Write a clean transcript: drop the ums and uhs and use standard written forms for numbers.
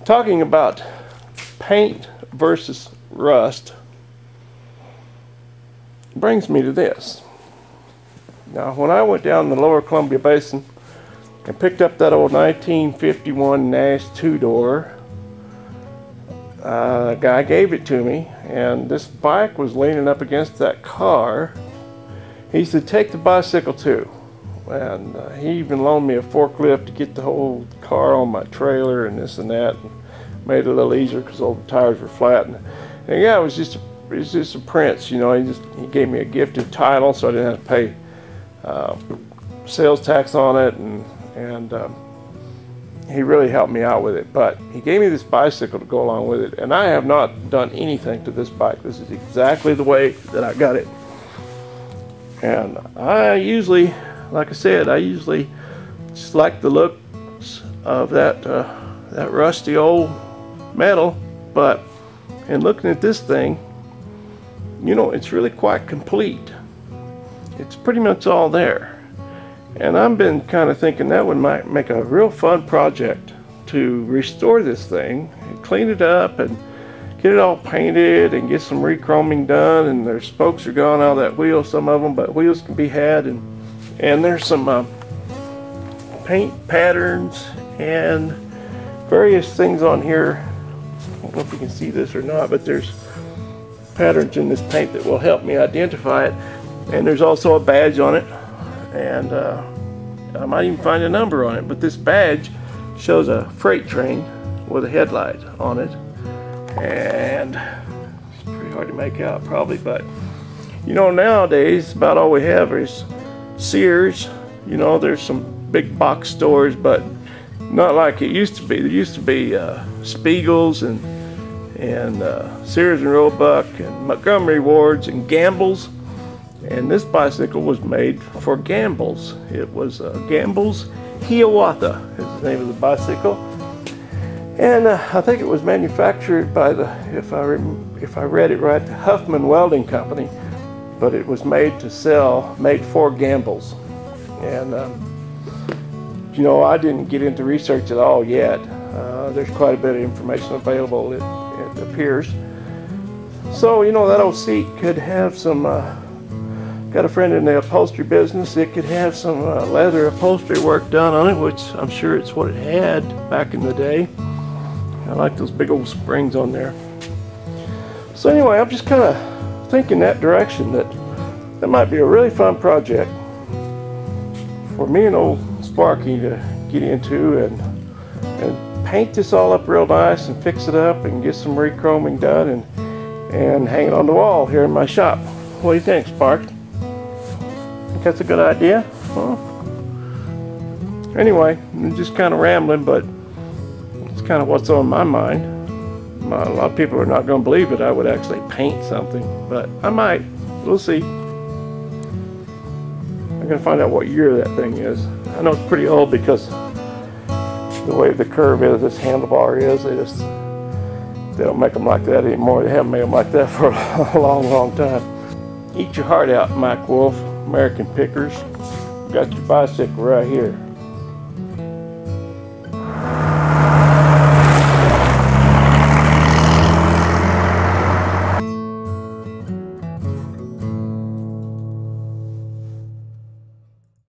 Talking about paint versus rust brings me to this. Now, when I went down the lower Columbia Basin and picked up that old 1951 Nash two-door, a guy gave it to me, and this bike was leaning up against that car. He said, take the bicycle too. And he even loaned me a forklift to get the whole car on my trailer and this and that, and made it a little easier because all the tires were flat. And yeah, it was just a prince, you know. He gave me a gifted title, so I didn't have to pay sales tax on it, and he really helped me out with it. But he gave me this bicycle to go along with it, and I have not done anything to this bike. This is exactly the way that I got it. And I usually, like I said, I usually just like the looks of that rusty old metal, but in looking at this thing, you know, it's really quite complete. It's pretty much all there. And I've been kind of thinking that might make a real fun project to restore this thing and clean it up and get it all painted and get some re-chroming done. And their spokes are gone out of that wheel, some of them, but wheels can be had. And there's some paint patterns and various things on here. I don't know if you can see this or not, but there's patterns in this paint that will help me identify it. And there's also a badge on it, and I might even find a number on it, but this badge shows a freight train with a headlight on it, and it's pretty hard to make out probably, but you know, nowadays about all we have is Sears. You know, there's some big box stores, but not like it used to be. There used to be Spiegel's and Sears and Roebuck and Montgomery Ward's and Gamble's. And this bicycle was made for Gamble's. It was Gamble's Hiawatha is the name of the bicycle. And I think it was manufactured by the, if I read it right, the Huffman Welding Company. But it was made for Gamble's. And you know, I didn't get into research at all yet. There's quite a bit of information available, it appears. So, you know, that old seat could have some, got a friend in the upholstery business, it could have some leather upholstery work done on it, which I'm sure it's what it had back in the day. I like those big old springs on there. So anyway, I'm just kind of thinking that direction, that might be a really fun project for me and old Sparky to get into and paint this all up real nice and fix it up and get some re-chroming done and hang it on the wall here in my shop. What do you think, Spark? Think that's a good idea? Well, anyway, I'm just kind of rambling, but it's kind of what's on my mind. A lot of people are not going to believe it. I would actually paint something, but I might. We'll see. I'm going to find out what year that thing is. I know it's pretty old because the way the curve is, this handlebar is, they don't make them like that anymore. They haven't made them like that for a long, long time. Eat your heart out, Mike Wolf, American Pickers. Got your bicycle right here.